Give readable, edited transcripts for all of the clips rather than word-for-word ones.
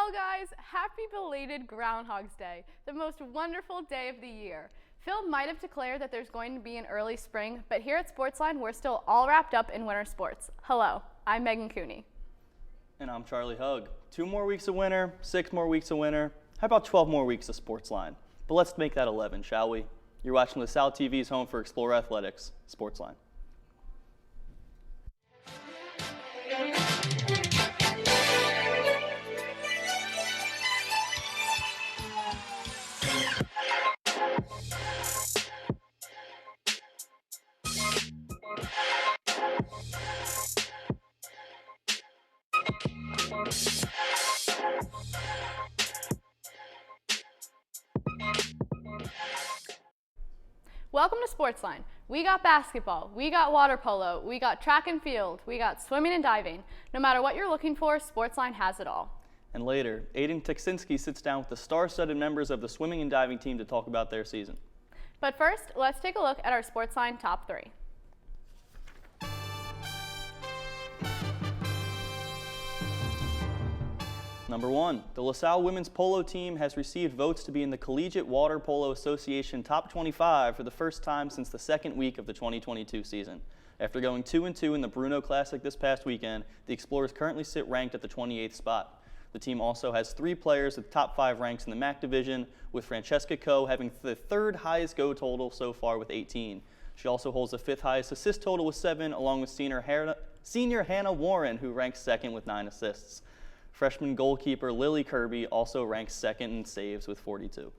Well guys, happy belated Groundhog's Day, the most wonderful day of the year. Phil might have declared that there's going to be an early spring, but here at SportsLine, we're still all wrapped up in winter sports. Hello, I'm Meghan Cooney. And I'm Charlie Hugg. 2 more weeks of winter, 6 more weeks of winter. How about 12 more weeks of SportsLine? But let's make that 11, shall we? You're watching LaSalle TV's home for Explore Athletics, SportsLine. Welcome to SportsLine. We got basketball, we got water polo, we got track and field, we got swimming and diving. No matter what you're looking for, SportsLine has it all. And later, Aidan Tyksinski sits down with the star-studded members of the swimming and diving team to talk about their season. But first, let's take a look at our SportsLine top 3. Number 1, the LaSalle women's polo team has received votes to be in the Collegiate Water Polo Association Top 25 for the first time since the second week of the 2022 season. After going 2-2 in the Bruno Classic this past weekend, the Explorers currently sit ranked at the 28th spot. The team also has 3 players with top 5 ranks in the MAC division, with Francesca Coe having the 3rd highest go total so far with 18. She also holds the 5th highest assist total with 7, along with senior Hannah Warren, who ranks 2nd with 9 assists. Freshman goalkeeper Lily Kirby also ranks 2nd in saves with 42.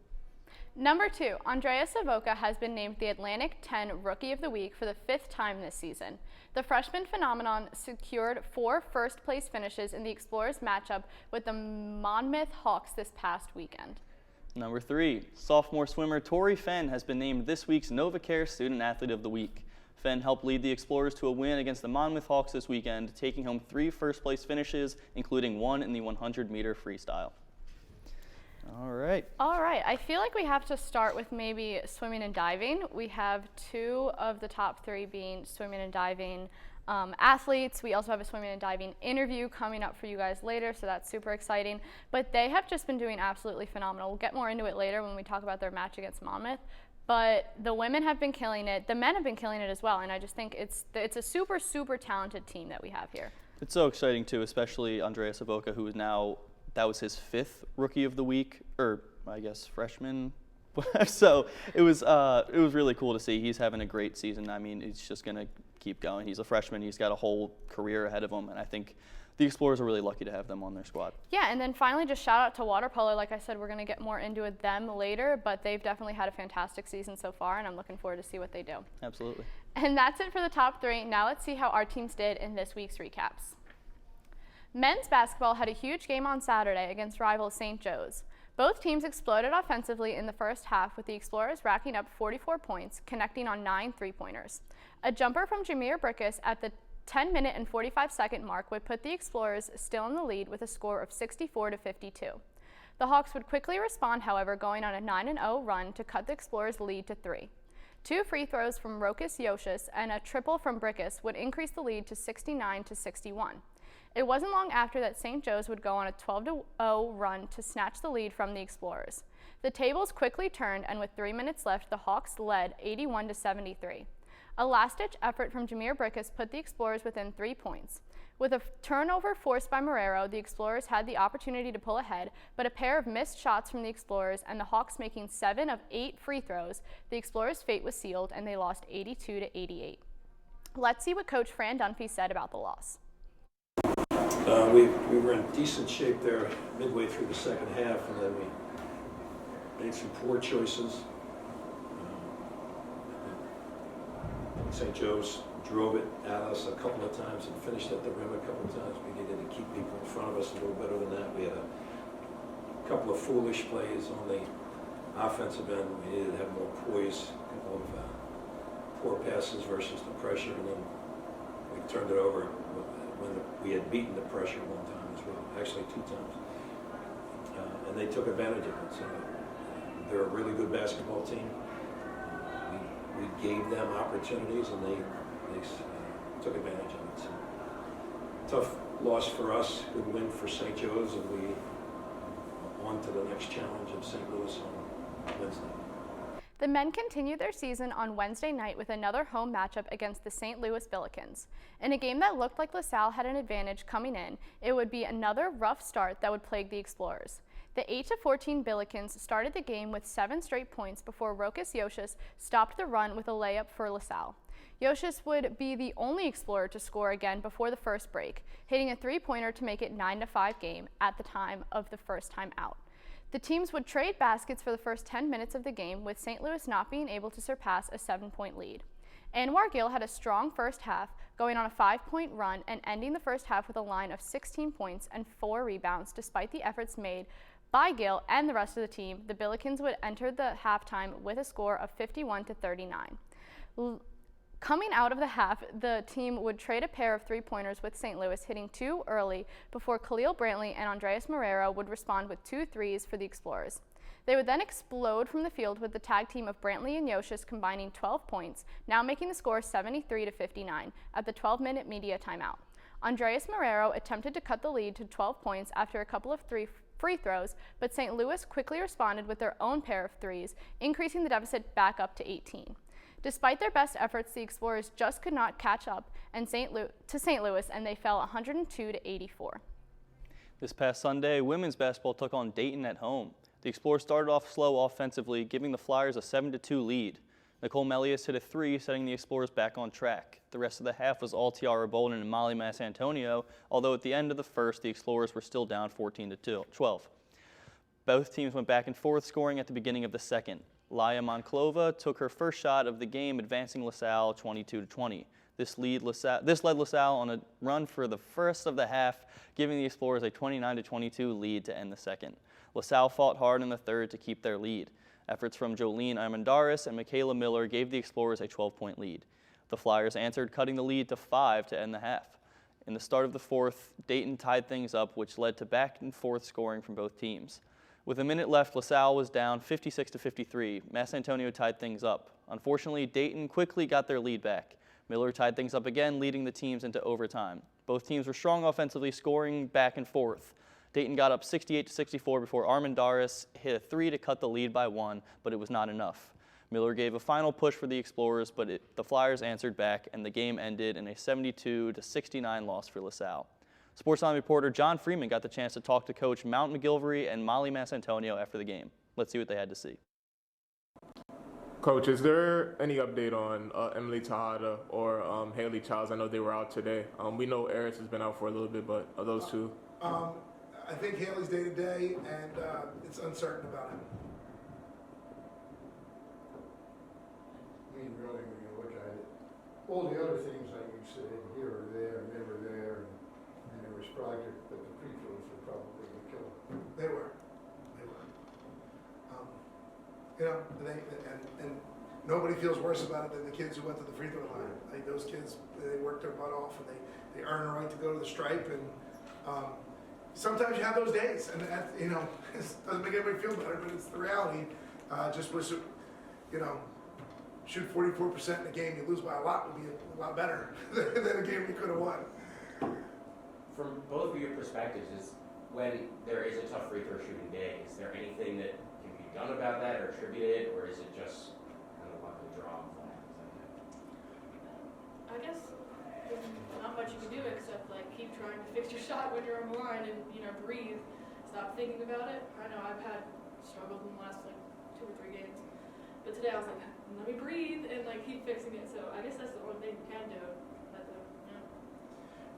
Number 2, Andrea Savoca has been named the Atlantic 10 Rookie of the Week for the 5th time this season. The freshman phenomenon secured 4 first-place finishes in the Explorers matchup with the Monmouth Hawks this past weekend. Number 3, sophomore swimmer Tori Fenn has been named this week's NovaCare Student Athlete of the Week. Fenn helped lead the Explorers to a win against the Monmouth Hawks this weekend, taking home 3 first-place finishes, including 1 in the 100-meter freestyle. All right. I feel like we have to start with maybe swimming and diving. We have 2 of the top 3 being swimming and diving athletes. We also have a swimming and diving interview coming up for you guys later, so that's super exciting. But they have just been doing absolutely phenomenal. We'll get more into it later when we talk about their match against Monmouth. But the women have been killing it. The men have been killing it as well, and I just think it's a super, super talented team that we have here. It's so exciting, too, especially Andrea Savoca, who is now, that was his 5th Rookie of the Week, or I guess freshman. So it was really cool to see. He's having a great season. I mean, he's just going to keep going. He's a freshman. He's got a whole career ahead of him, and I think the Explorers are really lucky to have them on their squad. Yeah, and then finally, just shout out to water polo. Like I said, we're going to get more into them later, but they've definitely had a fantastic season so far, and I'm looking forward to see what they do. Absolutely. And that's it for the top 3. Now let's see how our teams did in this week's recaps. Men's basketball had a huge game on Saturday against rival St. Joe's. Both teams exploded offensively in the first half, with the Explorers racking up 44 points, connecting on 9 three-pointers. A jumper from Jameer Brickus at the 10-minute and 45-second mark would put the Explorers still in the lead with a score of 64-52. The Hawks would quickly respond, however, going on a 9-0 run to cut the Explorers' lead to 3. 2 free throws from Rokas Yoshis and a triple from Brickus would increase the lead to 69-61. It wasn't long after that St. Joe's would go on a 12-0 run to snatch the lead from the Explorers. The tables quickly turned, and with 3 minutes left, the Hawks led 81-73. A last-ditch effort from Jameer Brickus put the Explorers within 3 points. With a turnover forced by Marrero, the Explorers had the opportunity to pull ahead, but a pair of missed shots from the Explorers and the Hawks making 7 of 8 free throws, the Explorers' fate was sealed and they lost 82-88. Let's see what Coach Fran Dunphy said about the loss. We were in decent shape there midway through the second half, and then we made some poor choices. St. Joe's drove it at us a couple of times and finished at the rim a couple of times. We needed to keep people in front of us a little better than that. We had a couple of foolish plays on the offensive end. We needed to have more poise, a couple of poor passes versus the pressure, and then we turned it over when we had beaten the pressure one time as well, actually 2 times. And they took advantage of it. So they're a really good basketball team. We gave them opportunities, and they took advantage of it. So, tough loss for us, good win for St. Joe's, and we on to the next challenge of St. Louis on Wednesday. The men continued their season on Wednesday night with another home matchup against the St. Louis Billikens. In a game that looked like LaSalle had an advantage coming in, it would be another rough start that would plague the Explorers. The 8-14 Billikens started the game with 7 straight points before Rokas Josias stopped the run with a layup for LaSalle. Josias would be the only Explorer to score again before the first break, hitting a 3-pointer to make it 9-5 game at the time of the first time out. The teams would trade baskets for the first 10 minutes of the game, with St. Louis not being able to surpass a 7-point lead. Anwar Gill had a strong first half, going on a 5-point run and ending the first half with a line of 16 points and 4 rebounds. Despite the efforts made by Gill and the rest of the team, the Billikens would enter the halftime with a score of 51-39. Coming out of the half, the team would trade a pair of 3-pointers with St. Louis, hitting 2 early before Khalil Brantley and Andreas Marrero would respond with 2 threes for the Explorers. They would then explode from the field with the tag team of Brantley and Josias combining 12 points, now making the score 73-59 at the 12-minute media timeout. Andreas Marrero attempted to cut the lead to 12 points after a couple of free throws, but St. Louis quickly responded with their own pair of threes, increasing the deficit back up to 18. Despite their best efforts, the Explorers just could not catch up to St. Louis, and they fell 102-84. This past Sunday, women's basketball took on Dayton at home. The Explorers started off slow offensively, giving the Flyers a 7-2 lead. Nicole Melius hit a 3, setting the Explorers back on track. The rest of the half was all Tiara Bolden and Molly Massantonio, although at the end of the first, the Explorers were still down 14-12. Both teams went back and forth, scoring at the beginning of the second. Laia Monclova took her first shot of the game, advancing LaSalle 22-20. This led LaSalle on a run for the first of the half, giving the Explorers a 29-22 lead to end the second. LaSalle fought hard in the third to keep their lead. Efforts from Jolene Armandaris and Michaela Miller gave the Explorers a 12-point lead. The Flyers answered, cutting the lead to 5 to end the half. In the start of the fourth, Dayton tied things up, which led to back-and-forth scoring from both teams. With a minute left, LaSalle was down 56-53. Massantonio tied things up. Unfortunately, Dayton quickly got their lead back. Miller tied things up again, leading the teams into overtime. Both teams were strong offensively, scoring back and forth. Dayton got up 68-64 before Armandaris hit a 3 to cut the lead by 1, but it was not enough. Miller gave a final push for the Explorers, but the Flyers answered back, and the game ended in a 72-69 loss for LaSalle. SportsLine reporter John Freeman got the chance to talk to Coach Mount McGilvery and Molly Massantonio after the game. Let's see what they had to see. Coach, is there any update on Emily Tejada or Haley Childs? I know they were out today. We know Eris has been out for a little bit, but are those two? I think Haley's day to day, and it's uncertain about him. I mean, really, when you look at it, all the other things like you said, here or there, and never there, and it was project, but the free throws were probably the killer. They were. You know, and nobody feels worse about it than the kids who went to the free throw line. Like those kids, they worked their butt off, and they earn a right to go to the stripe. And sometimes you have those days, and that, you know, it doesn't make anybody feel better, but it's the reality. Just wish it, you know, shoot 44% in a game you lose by a lot would be a lot better than a game you could have won. From both of your perspectives, is when there is a tough free throw shooting day, is there anything that can be done about that or attributed, or is it just kind of luck of the draw? I guess there's not much you can do except like keep trying to fix your shot when you're on the line and, you know, breathe. Stop thinking about it. I know I've had struggles in the last like 2 or 3 games, but today I was like, let me breathe and like keep fixing it. So I guess that's the only thing you can do. But,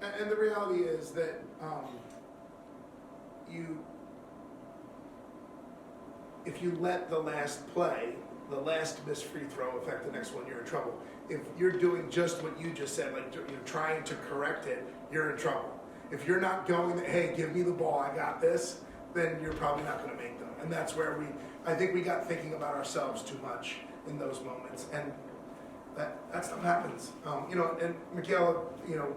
yeah. And the reality is that if you let the last play, the last missed free throw affect the next one, you're in trouble. If you're doing just what you just said, like you're trying to correct it, you're in trouble. If you're not going, hey, give me the ball, I got this, then you're probably not going to make them. And that's where I think we got thinking about ourselves too much in those moments. And that stuff happens. You know, and Michaela, you know,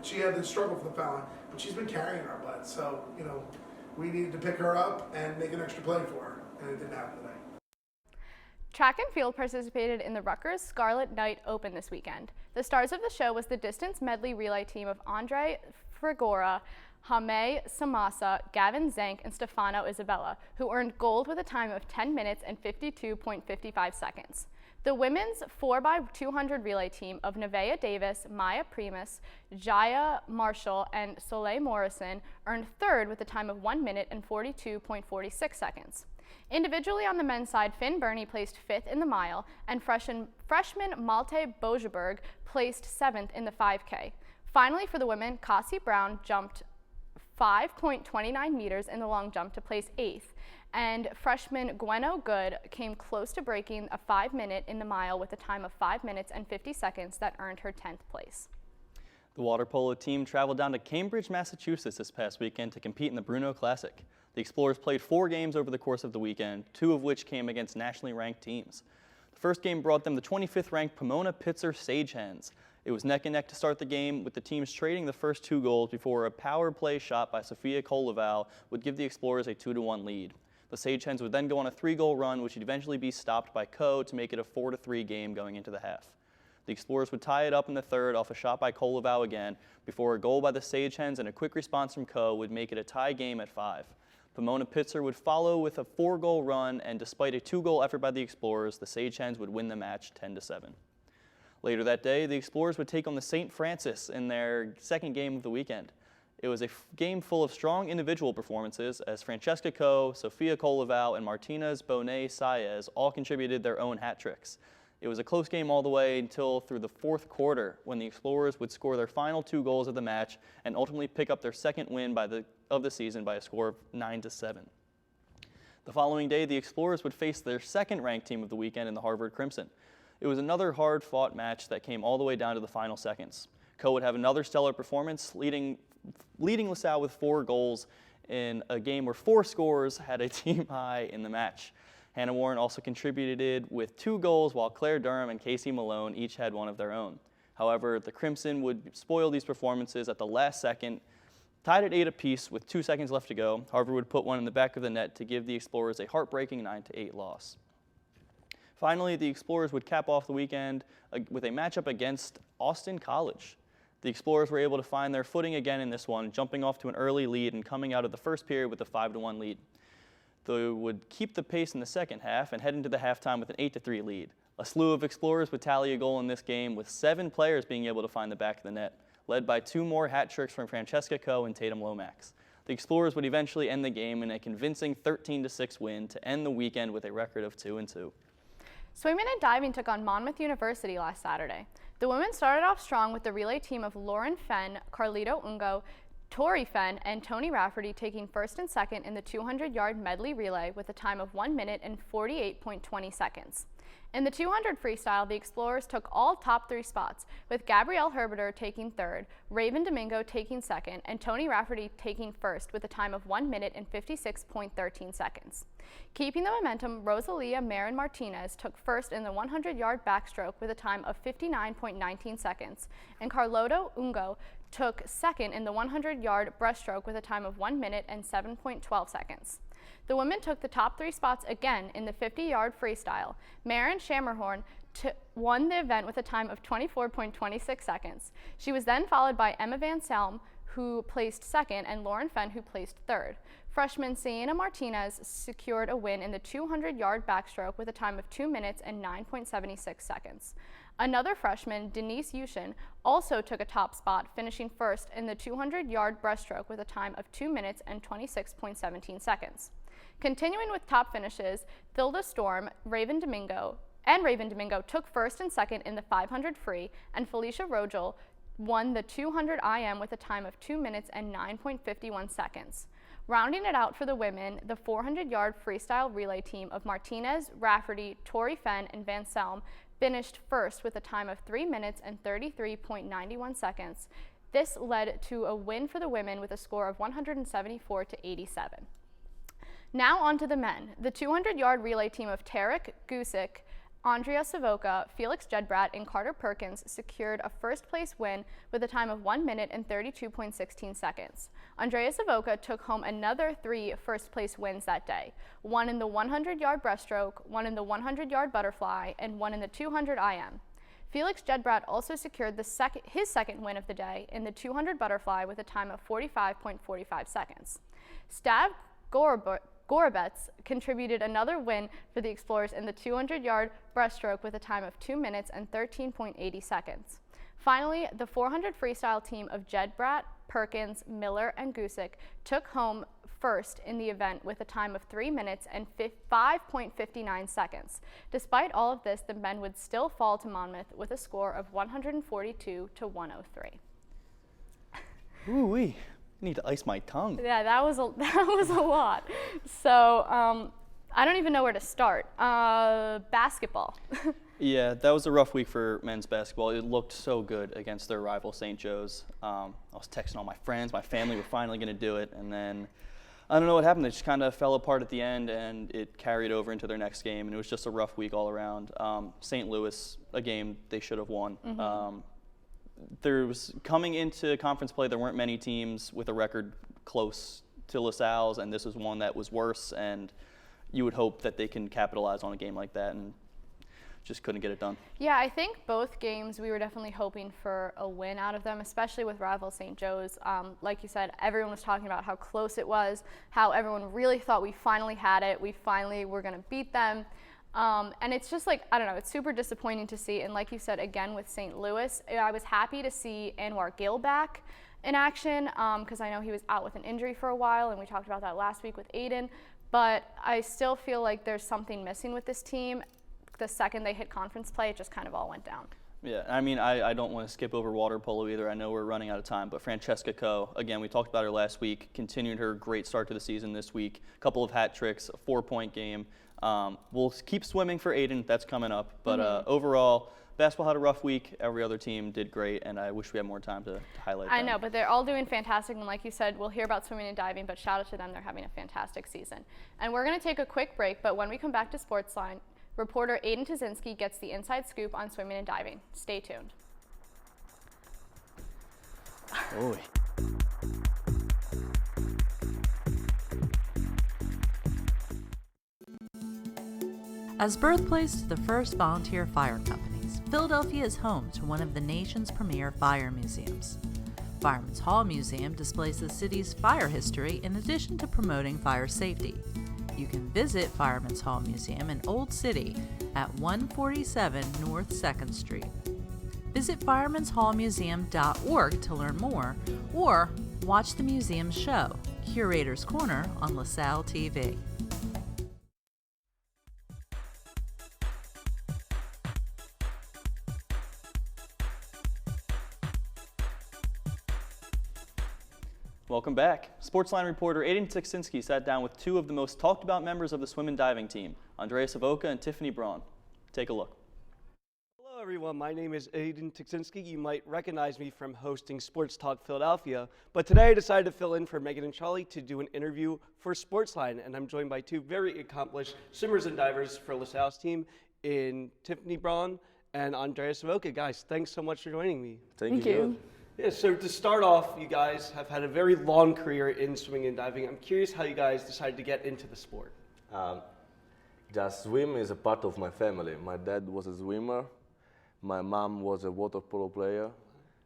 she had to struggle for the foul, but she's been carrying our butt. So, you know, we needed to pick her up and make an extra play for her, and it didn't happen today. Track and field participated in the Rutgers Scarlet Knight Open this weekend. The stars of the show was the distance medley relay team of Andre Frigora, Jaime Samasa, Gavin Zank, and Stefano Isabella, who earned gold with a time of 10 minutes and 52.55 seconds. The women's 4x200 relay team of Nevaeh Davis, Maya Primus, Jaya Marshall, and Soleil Morrison earned third with a time of 1 minute and 42.46 seconds. Individually on the men's side, Finn Burney placed 5th in the mile, and freshman Malte Bojeberg placed 7th in the 5K. Finally, for the women, Cassie Brown jumped 5.29 meters in the long jump to place 8th, and freshman Gweno Good came close to breaking a 5 minute in the mile with a time of 5 minutes and 50 seconds that earned her 10th place. The water polo team traveled down to Cambridge, Massachusetts this past weekend to compete in the Bruno Classic. The Explorers played 4 games over the course of the weekend, 2 of which came against nationally ranked teams. The first game brought them the 25th ranked Pomona Pitzer Sagehens. It was neck and neck to start the game, with the teams trading the first 2 goals before a power play shot by Sophia Koleval would give the Explorers a 2-1 lead. The Sagehens would then go on a 3-goal run, which would eventually be stopped by Co to make it a 4-3 game going into the half. The Explorers would tie it up in the third off a shot by Koleval again, before a goal by the Sagehens and a quick response from Co would make it a tie game at 5. Pomona Pitzer would follow with a 4-goal run, and despite a 2-goal effort by the Explorers, the Sagehens would win the match 10-7. Later that day, the Explorers would take on the St. Francis in their second game of the weekend. It was a game full of strong individual performances, as Francesca Co, Sophia Koleval, and Martinez Bonet Saez all contributed their own hat tricks. It was a close game all the way until through the 4th quarter, when the Explorers would score their final 2 goals of the match and ultimately pick up their second win of the season by a score of 9-7. The following day, the Explorers would face their second-ranked team of the weekend in the Harvard Crimson. It was another hard-fought match that came all the way down to the final seconds. Co would have another stellar performance, leading LaSalle with 4 goals in a game where 4 scorers had a team high in the match. Hannah Warren also contributed with 2 goals, while Claire Durham and Casey Malone each had one of their own. However, the Crimson would spoil these performances at the last second. Tied at 8 apiece with 2 seconds left to go, Harvard would put one in the back of the net to give the Explorers a heartbreaking 9-8 loss. Finally, the Explorers would cap off the weekend with a matchup against Austin College. The Explorers were able to find their footing again in this one, jumping off to an early lead and coming out of the first period with a 5-1 lead. They would keep the pace in the second half and head into the halftime with an 8-3 lead. A slew of Explorers would tally a goal in this game, with 7 players being able to find the back of the net, led by 2 more hat tricks from Francesca Co and Tatum Lomax. The Explorers would eventually end the game in a convincing 13-6 win to end the weekend with a record of 2-2. Swimming and diving took on Monmouth University last Saturday. The women started off strong with the relay team of Lauren Fenn, Carlito Ungo, Tori Fenn, and Tony Rafferty taking first and second in the 200-yard medley relay with a time of 1 minute and 48.20 seconds. In the 200 freestyle, the Explorers took all top 3 spots, with Gabrielle Herbeter taking third, Raven Domingo taking second, and Tony Rafferty taking first with a time of 1 minute and 56.13 seconds. Keeping the momentum, Rosalia Marin Martinez took first in the 100-yard backstroke with a time of 59.19 seconds, and Carlito Ungo took second in the 100-yard breaststroke with a time of 1 minute and 7.12 seconds. The women took the top 3 spots again in the 50-yard freestyle. Marin Shammerhorn won the event with a time of 24.26 seconds. She was then followed by Emma Van Selm, who placed second, and Lauren Fenn, who placed third. Freshman Sienna Martinez secured a win in the 200-yard backstroke with a time of 2 minutes and 9.76 seconds. Another freshman, Denise Yushin, also took a top spot, finishing first in the 200-yard breaststroke with a time of 2 minutes and 26.17 seconds. Continuing with top finishes, Thilda Storm, Raven Domingo took first and second in the 500 free, and Felicia Rogel won the 200 IM with a time of 2 minutes and 9.51 seconds. Rounding it out for the women, the 400-yard freestyle relay team of Martinez, Rafferty, Tori Fenn, and Van Selm finished first with a time of 3 minutes and 33.91 seconds. This led to a win for the women with a score of 174-87. Now on to the men. The 200-yard relay team of Tarek Gusick, Andrea Savoca, Felix Jedbrat, and Carter Perkins secured a first-place win with a time of 1 minute and 32.16 seconds. Andrea Savoca took home another 3 first-place wins that day, one in the 100-yard breaststroke, one in the 100-yard butterfly, and one in the 200 IM. Felix Jedbrat also secured his second win of the day in the 200 butterfly with a time of 45.45 seconds. Stav Gorobets contributed another win for the Explorers in the 200-yard breaststroke with a time of 2 minutes and 13.80 seconds. Finally, the 400 freestyle team of Jedbrat, Perkins, Miller, and Gusick took home first in the event with a time of 3 minutes and 5.59 seconds. Despite all of this, the men would still fall to Monmouth with a score of 142 to 103. Ooh-wee. I need to ice my tongue. Yeah, that was a lot. So I don't even know where to start. Basketball. Yeah, that was a rough week for men's basketball. It looked so good against their rival St. Joe's. I was texting all my friends, my family were finally going to do it, and then I don't know what happened. They just kind of fell apart at the end, and it carried over into their next game, and it was just a rough week all around. St. Louis, a game they should have won. Coming into conference play, there weren't many teams with a record close to LaSalle's, and this was one that was worse, and you would hope that they can capitalize on a game like that, and just couldn't get it done. Yeah, I think both games we were definitely hoping for a win out of them, especially with rival St. Joe's. Like you said, everyone was talking about how close it was, how everyone really thought we finally had it, we finally were going to beat them. And it's just like, I don't know, it's super disappointing to see. And like you said, again, with St. Louis, I was happy to see Anwar Gill back in action because I know he was out with an injury for a while, and we talked about that last week with Aidan. But I still feel like there's something missing with this team. The second they hit conference play, it just kind of all went down. Yeah, I mean, I don't want to skip over water polo either. I know we're running out of time, but Francesca Coe, again, we talked about her last week, continued her great start to the season this week. A couple of hat tricks, a 4-point game. We'll keep swimming for Aidan. That's coming up. But overall, basketball had a rough week. Every other team did great, and I wish we had more time to highlight them. I know, but they're all doing fantastic. And like you said, we'll hear about swimming and diving, but shout out to them. They're having a fantastic season. And we're going to take a quick break, but when we come back to SportsLine, reporter Aidan Tyksinski gets the inside scoop on swimming and diving. Stay tuned. Oy. As birthplace to the first volunteer fire companies, Philadelphia is home to one of the nation's premier fire museums. Fireman's Hall Museum displays the city's fire history in addition to promoting fire safety. You can visit Fireman's Hall Museum in Old City at 147 North 2nd Street. Visit firemanshallmuseum.org to learn more, or watch the museum's show, Curator's Corner, on LaSalle TV. Welcome back. SportsLine reporter Aidan Tyksinski sat down with two of the most talked about members of the swim and diving team, Andrea Savoca and Tiffany Brawn. Take a look. Hello everyone, my name is Aidan Tyksinski. You might recognize me from hosting Sports Talk Philadelphia, but today I decided to fill in for Meghan Charlie to do an interview for SportsLine, and I'm joined by two very accomplished swimmers and divers for LaSalle's team in Tiffany Brawn and Andrea Savoca. Guys, thanks so much for joining me. Thank you. Yeah, so to start off, you guys have had a very long career in swimming and diving. I'm curious how you guys decided to get into the sport. Just swim is a part of my family. My dad was a swimmer. My mom was a water polo player.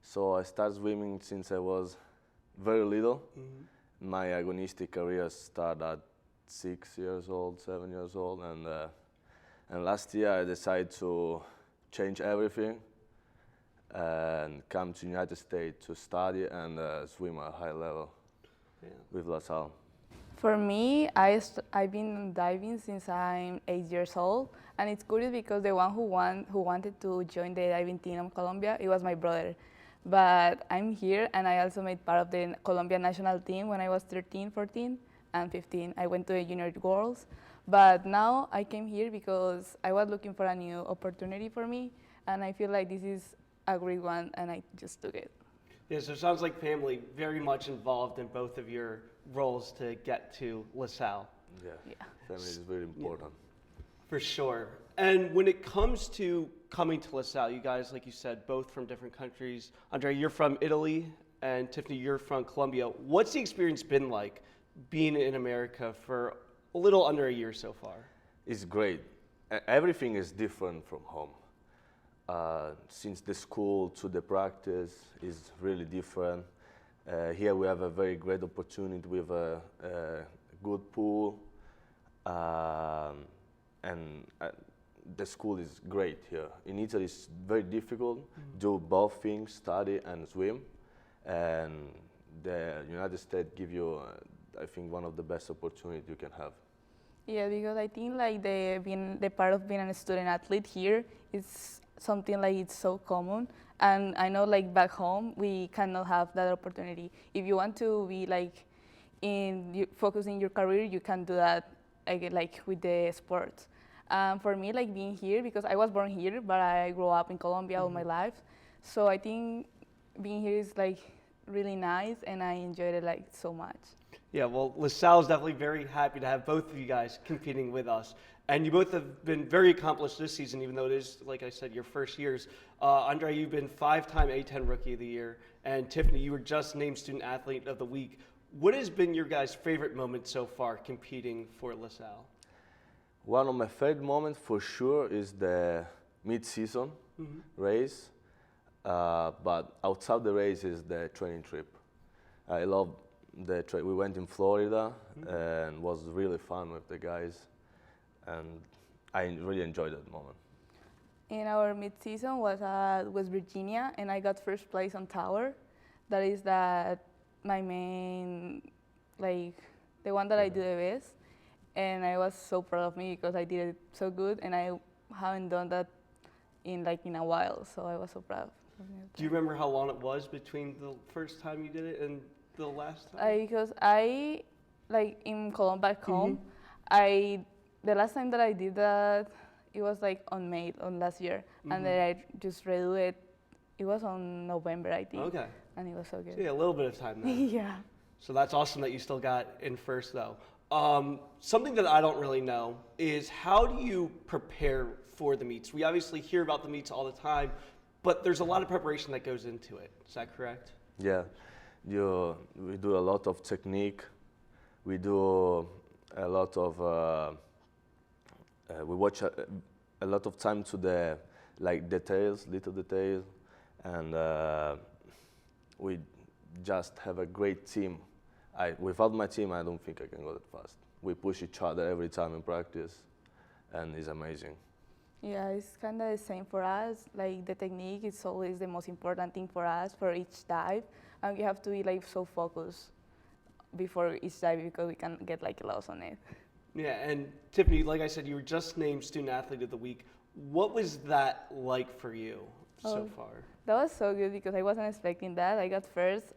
So I started swimming since I was very little. My agonistic career started at 6 years old, 7 years old. And last year I decided to change everything and come to the United States to study and swim at a high level with LaSalle. For me, I've been diving since I'm 8 years old, and it's curious because the one who wanted to join the diving team of Colombia, it was my brother. But I'm here, and I also made part of the Colombia national team when I was 13, 14, and 15. I went to the Junior Worlds, but now I came here because I was looking for a new opportunity for me, and I feel like this is a great one, and I just took it. Yeah, so it sounds like family very much involved in both of your roles to get to LaSalle. Yeah. Family is very important. Yeah, for sure. And when it comes to coming to LaSalle, you guys, like you said, both from different countries. Andrea, you're from Italy, and Tiffany, you're from Colombia. What's the experience been like being in America for a little under a year so far? It's great. Everything is different from home. since the school to the practice is really different. Here we have a very great opportunity with a good pool, and the school is great here. In Italy it's very difficult, do both things, study and swim, and the United States give you, I think, one of the best opportunities you can have. Yeah, because I think like the part of being a student athlete here is something like it's so common, and I know like back home we cannot have that opportunity. If you want to be like focusing your career, you can do that like with the sports. For me, like being here, because I was born here, but I grew up in Colombia all my life, so I think being here is like really nice, and I enjoyed it like so much. Yeah, well, LaSalle is definitely very happy to have both of you guys competing with us. And you both have been very accomplished this season, even though it is, like I said, your first years. Andrea, you've been 5-time A10 Rookie of the Year. And Tiffany, you were just named Student Athlete of the Week. What has been your guys' favorite moment so far competing for LaSalle? One of my favorite moments for sure is the mid-season race, but outside the race is the training trip. I love the trip. We went in Florida and was really fun with the guys, and I really enjoyed that moment. In our mid-season was at West Virginia, and I got first place on tower. That is my main, like the one that I do the best. And I was so proud of me because I did it so good, and I haven't done that in a while, so I was so proud of me. Do you remember how long it was between the first time you did it and the last time? Because I, like in Colombia back home, the last time that I did that, it was like on last year, and then I just redo it. It was on November, I think. Okay. And it was so good. So yeah, a little bit of time there. Yeah. So that's awesome that you still got in first, though. Something that I don't really know is how do you prepare for the meets? We obviously hear about the meets all the time, but there's a lot of preparation that goes into it. Is that correct? Yeah, we do a lot of technique. We do a lot of, we watch a lot of time to the details, little details, and we just have a great team. Without my team, I don't think I can go that fast. We push each other every time in practice, and it's amazing. Yeah, it's kind of the same for us. Like the technique is always the most important thing for us for each dive, and we have to be like so focused before each dive because we can get like lost on it. Yeah, and Tiffany, like I said, you were just named Student Athlete of the Week. What was that like for you so far? That was so good because I wasn't expecting that. I got first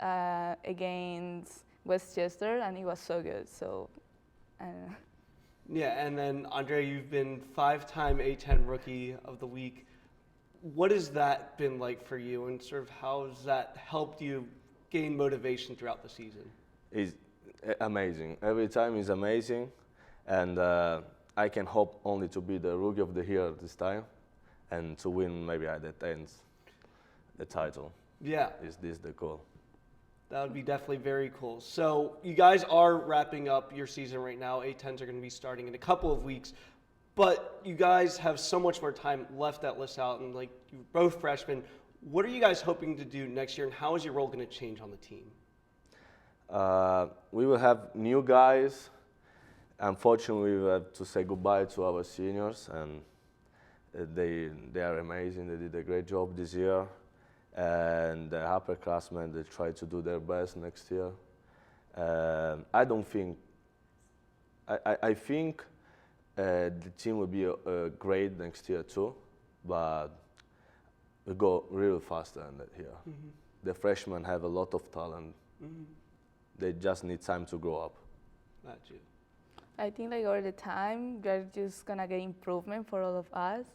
against Westchester, and it was so good. So, yeah, and then Andrea, you've been 5-time A10 Rookie of the Week. What has that been like for you, and sort of how has that helped you gain motivation throughout the season? It's amazing. Every time is amazing, and I can hope only to be the Rookie of the Year this time, and to win maybe at the 10th the title. Yeah. Is this the goal? That would be definitely very cool. So you guys are wrapping up your season right now. A10s are going to be starting in a couple of weeks. But you guys have so much more time left at LaSalle, and like you're both freshmen. What are you guys hoping to do next year, and how is your role going to change on the team? We will have new guys. Unfortunately, we will have to say goodbye to our seniors, and they are amazing. They did a great job this year. And the upperclassmen, they try to do their best next year. I think the team will be great next year too, but we go really faster than that here. The freshmen have a lot of talent. They just need time to grow up. That's you. I think like over the time, we're just gonna get improvement for all of us.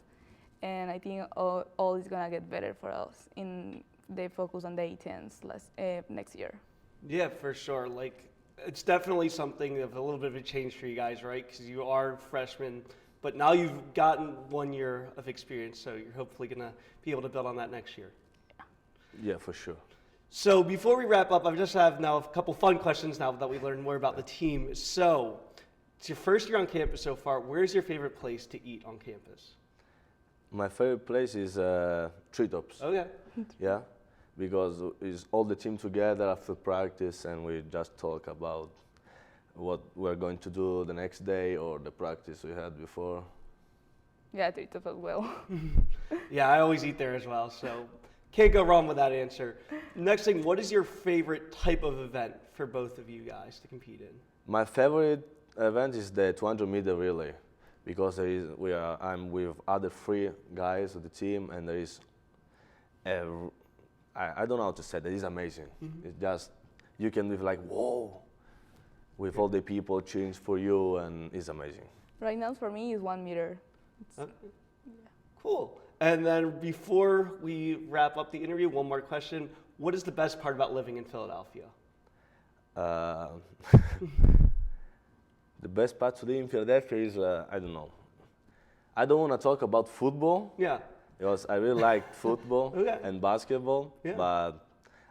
And I think all is gonna get better for us in the focus on the A10s next year. Yeah, for sure. Like, it's definitely something of a little bit of a change for you guys, right? Because you are freshmen, but now you've gotten 1 year of experience, so you're hopefully gonna be able to build on that next year. Yeah, for sure. So before we wrap up, I just have now a couple fun questions now that we learned more about the team. So, it's your first year on campus so far. Where's your favorite place to eat on campus? My favorite place is Treetops. Okay. Yeah, because it's all the team together after practice, and we just talk about what we're going to do the next day or the practice we had before. Yeah, Treetops as well. Yeah, I always eat there as well, so can't go wrong with that answer. Next thing, what is your favorite type of event for both of you guys to compete in? My favorite event is the 200-meter relay, because I'm with other 3 guys of the team, and there is, I don't know how to say that. It's amazing. It's just, you can be like, whoa, with all the people cheering for you, and it's amazing. Right now, for me, is 1 meter. Cool. And then before we wrap up the interview, one more question. What is the best part about living in Philadelphia? The best part to live in Philadelphia is, I don't know. I don't want to talk about football. Yeah. Because I really like football and basketball, but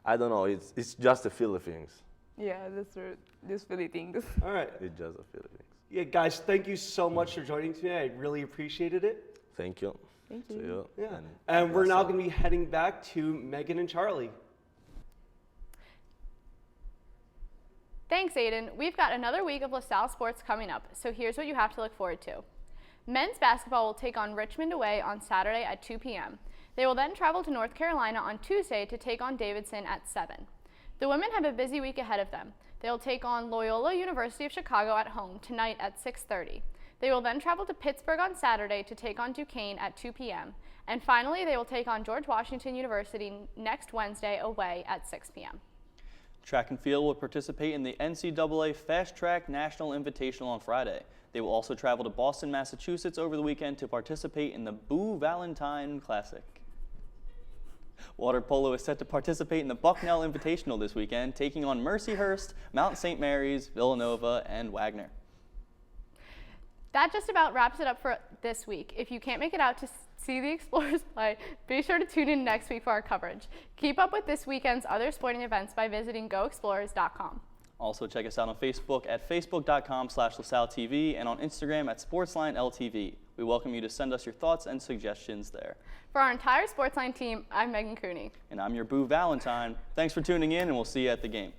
I don't know. It's just the Philippines. Yeah, that's true. Just Philly things. All right. It's just the Philippines. Yeah, guys, thank you so much for joining today. I really appreciated it. Thank you. Thank you. See you. Yeah. And we're now going to be heading back to Meghan and Charlie. Thanks, Aidan. We've got another week of LaSalle sports coming up, so here's what you have to look forward to. Men's basketball will take on Richmond away on Saturday at 2 p.m. They will then travel to North Carolina on Tuesday to take on Davidson at 7. The women have a busy week ahead of them. They will take on Loyola University of Chicago at home tonight at 6:30. They will then travel to Pittsburgh on Saturday to take on Duquesne at 2 p.m. And finally, they will take on George Washington University next Wednesday away at 6 p.m. Track and field will participate in the NCAA Fast Track National Invitational on Friday. They will also travel to Boston, Massachusetts over the weekend to participate in the Boo Valentine Classic. Water polo is set to participate in the Bucknell Invitational this weekend, taking on Mercyhurst, Mount St. Mary's, Villanova, and Wagner. That just about wraps it up for this week. If you can't make it out to see the Explorers play, be sure to tune in next week for our coverage. Keep up with this weekend's other sporting events by visiting goexplorers.com. Also, check us out on Facebook at facebook.com/LaSalleTV and on Instagram at SportsLine LTV. We welcome you to send us your thoughts and suggestions there. For our entire SportsLine team, I'm Megan Cooney. And I'm your Boo Valentine. Thanks for tuning in, and we'll see you at the game.